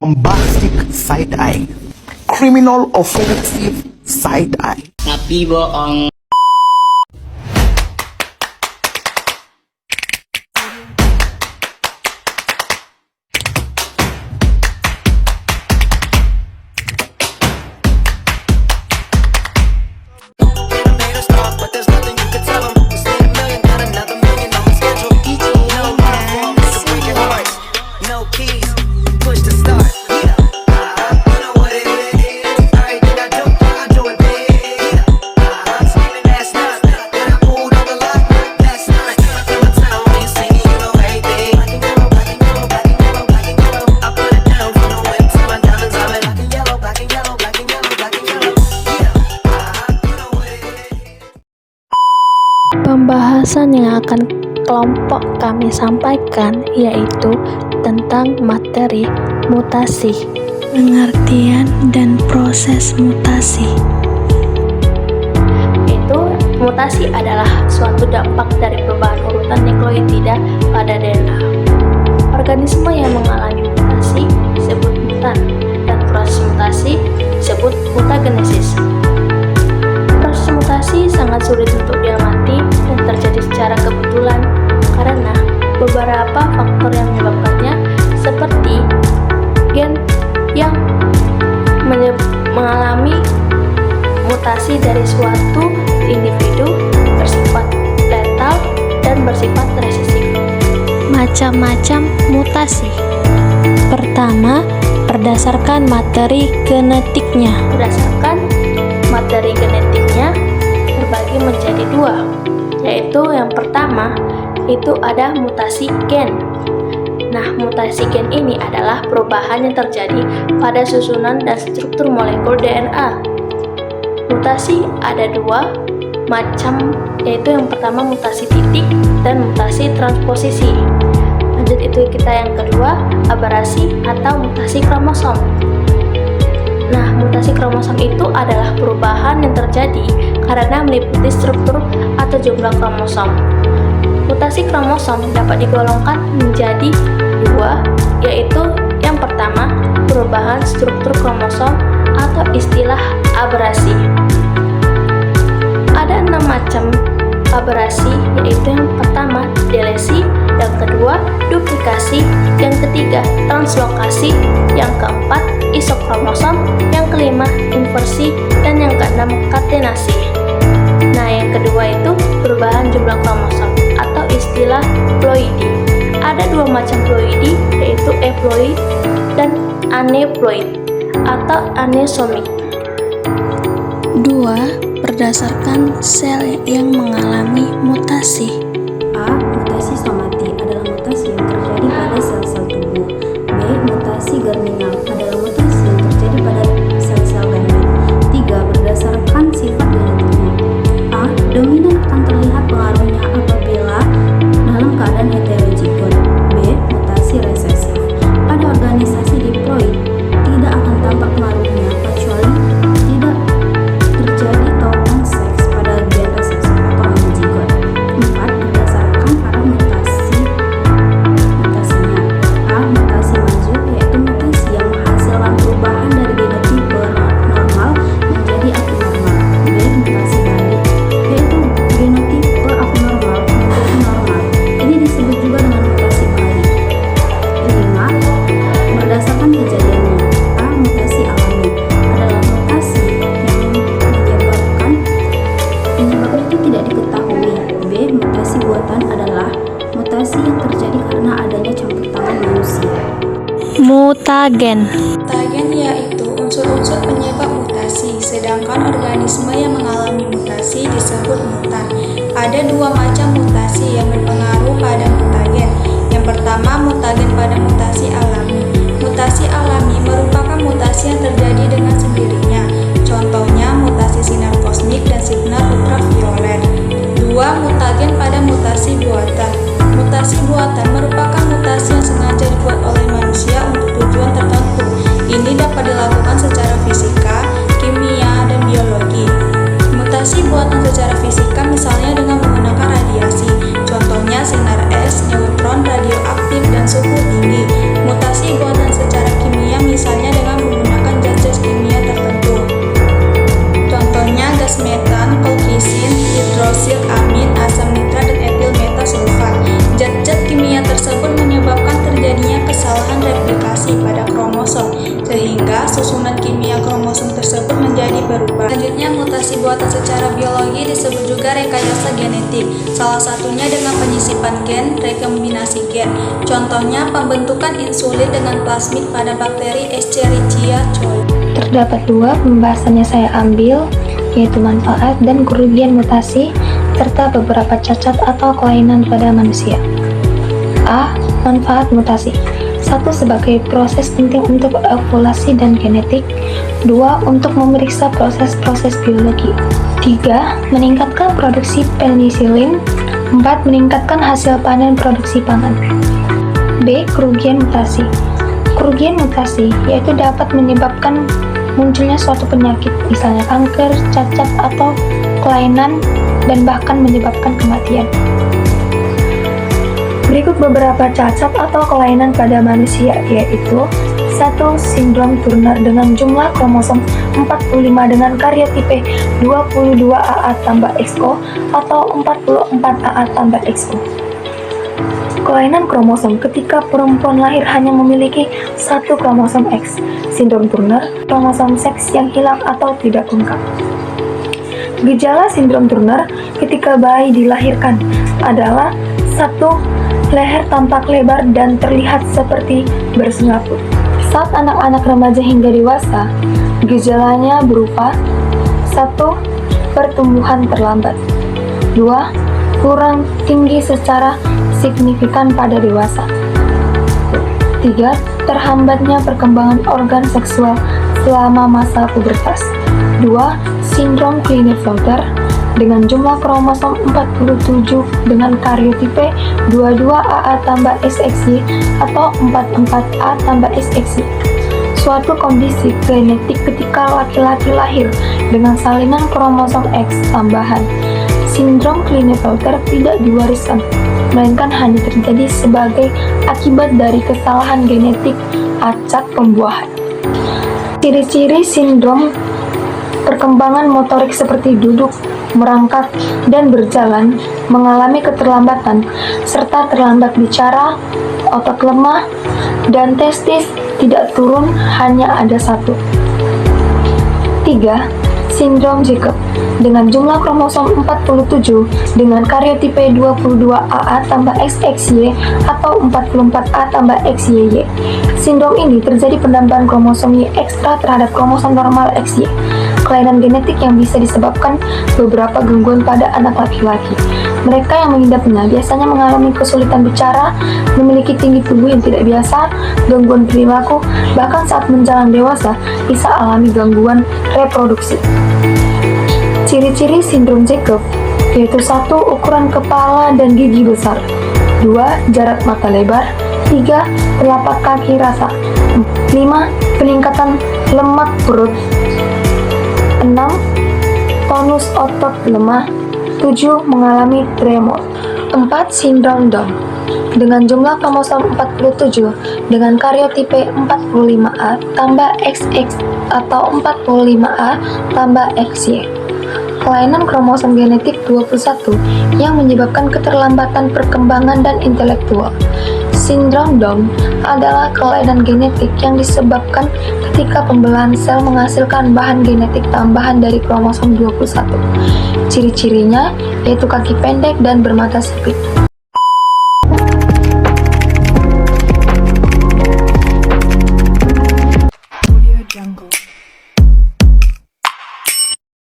bombastic side-eye, criminal offensive side-eye. Tapi bohong. Pembahasan yang akan kelompok kami sampaikan yaitu tentang materi mutasi, pengertian dan proses mutasi. Mutasi adalah suatu dampak dari perubahan urutan nukleotida pada DNA. Organisme yang mengalami mutasi disebut mutan dan proses mutasi disebut mutagenesis. Proses mutasi sangat sulit untuk diamati dan terjadi secara kebetulan karena beberapa faktor yang menyebabkannya, seperti gen yang mengalami mutasi dari suatu individu bersifat letal dan bersifat resesif. Macam-macam mutasi. Pertama, berdasarkan materi genetiknya. Berdasarkan materi genetiknya terbagi menjadi dua, yaitu yang pertama itu ada mutasi gen. Nah, mutasi gen ini adalah perubahan yang terjadi pada susunan dan struktur molekul DNA. Mutasi ada dua macam, yaitu yang pertama mutasi titik dan mutasi transposisi. Lanjut itu kita yang kedua, aberasi atau mutasi kromosom. Nah, mutasi kromosom itu adalah perubahan yang terjadi karena meliputi struktur atau jumlah kromosom. Mutasi kromosom dapat digolongkan menjadi dua, yaitu yang pertama perubahan struktur kromosom atau istilah aberasi. Ada 6 macam aberasi, yaitu yang pertama delesi, yang kedua duplikasi, yang ketiga translokasi, yang keempat isokromosom, yang kelima inversi, dan yang keenam katenasi. Nah, yang kedua itu perubahan jumlah kromosom atau istilah ploidi. Ada 2 macam ploidi, yaitu eploid dan aneploid atau anesomik. 2. Berdasarkan sel yang mengalami mutasi. A. Mutasi somati adalah mutasi yang terjadi pada sel-sel tubuh. B. Mutasi germinal adalah mutasi yang terjadi pada sel-sel gamet. 3. Berdasarkan sifat genetiknya. A. Dominan akan terlihat pengaruhnya apabila dalam keadaan heterozigot. B. Mutasi resesif. Pada organisasi diploid tidak akan tampak pengaruhnya kecuali tidak terjadi tautan seks pada gen resesif atau homozigot. 4. Berdasarkan para mutasinya. A. Mutasi maju, yaitu mutasi yang menghasilkan perubahan dari genotipe normal menjadi abnormal. B. Mutasi balik, yaitu genotipe abnormal menjadi normal. Ini disebut juga dengan mutasi balik. 5. Berdasarkan kejadiannya. A. Mutasi alami adalah mutasi yang penyebabnya itu tidak diketahui. B. Mutasi buatan adalah mutasi yang terjadi karena adanya campur tangan manusia. Mutagen. Mutagen yaitu unsur-unsur penyebab mutasi, sedangkan organisme yang mengalami mutasi disebut mutan. Ada 2 macam mutasi yang berpengaruh pada mutagen. Yang pertama, mutagen pada mutasi alami. Mutasi alami merupakan mutasi yang terjadi dengan sendirinya. Contohnya mutasi sinar kosmik dan sinar ultraviolet. 2. Mutagen pada mutasi buatan. Mutasi buatan merupakan mutasi yang sengaja dibuat oleh manusia untuk tujuan tertentu. Ini dapat dilakukan secara fisika, kimia, dan biologi. Mutasi buatan secara fisika misalnya dengan menggunakan radiasi. Contohnya sinar S, neutron, radioaktif, dan suhu tinggi. Mutasi buatan secara kimia misalnya pada kromosom, sehingga susunan kimia kromosom tersebut menjadi berubah. Selanjutnya, mutasi buatan secara biologi disebut juga rekayasa genetik, salah satunya dengan penyisipan gen, rekombinasi gen. Contohnya, pembentukan insulin dengan plasmid pada bakteri Escherichia coli. Terdapat dua pembahasannya saya ambil, yaitu manfaat dan kerugian mutasi, serta beberapa cacat atau kelainan pada manusia. A. Manfaat mutasi. 1. Sebagai proses penting untuk evolusi dan genetik. 2. Untuk memeriksa proses-proses biologi. 3. Meningkatkan produksi penisilin. 4. Meningkatkan hasil panen produksi pangan. B. Kerugian mutasi. Kerugian mutasi yaitu dapat menyebabkan munculnya suatu penyakit, misalnya kanker, cacat, atau kelainan, dan bahkan menyebabkan kematian. Berikut beberapa cacat atau kelainan pada manusia, yaitu 1. Sindrom Turner dengan jumlah kromosom 45 dengan karyotipe 22AA tambah XO atau 44AA tambah XO. Kelainan kromosom ketika perempuan lahir hanya memiliki satu kromosom X. Sindrom Turner, kromosom seks yang hilang atau tidak lengkap. Gejala sindrom Turner ketika bayi dilahirkan adalah 1. Leher tampak lebar dan terlihat seperti bersengaput. Saat anak-anak remaja hingga dewasa, gejalanya berupa 1. Pertumbuhan terlambat. 2. Kurang tinggi secara signifikan pada dewasa. 3. Terhambatnya perkembangan organ seksual selama masa pubertas. 2. Sindrom Klinefelter dengan jumlah kromosom 47 dengan karyotipe 22AA tambah XXY atau 44A tambah XXY. Suatu kondisi genetik ketika laki-laki lahir dengan salinan kromosom X tambahan. Sindrom Klinefelter tidak diwariskan, melainkan hanya terjadi sebagai akibat dari kesalahan genetik acak pembuahan. Ciri-ciri sindrom: perkembangan motorik seperti duduk, merangkak, dan berjalan mengalami keterlambatan, serta terlambat bicara, otot lemah, dan testis tidak turun, hanya ada satu. 3. Sindrom Jacob dengan jumlah kromosom 47 dengan karyotipe 22AA tambah XXY atau 44A tambah XYY. Sindrom ini terjadi penambahan kromosom Y ekstra terhadap kromosom normal XY. Kelainan genetik yang bisa disebabkan beberapa gangguan pada anak laki-laki. Mereka yang mengidapnya biasanya mengalami kesulitan bicara, memiliki tinggi tubuh yang tidak biasa, gangguan perilaku, bahkan saat menjelang dewasa bisa alami gangguan reproduksi. Ciri-ciri sindrom Jacob yaitu 1. Ukuran kepala dan gigi besar. 2. Jarak mata lebar. 3. Telapak kaki rata. 5. Peningkatan lemak perut. 6. Tonus otot lemah. 7. Mengalami tremor. 4. Sindrom Down dengan jumlah kromosom 47 dengan karyotipe 45A tambah XX atau 45A tambah XY. Kelainan kromosom genetik 21 yang menyebabkan keterlambatan perkembangan dan intelektual. Sindrom Down adalah kelainan genetik yang disebabkan ketika pembelahan sel menghasilkan bahan genetik tambahan dari kromosom 21. Ciri-cirinya yaitu kaki pendek dan bermata sipit.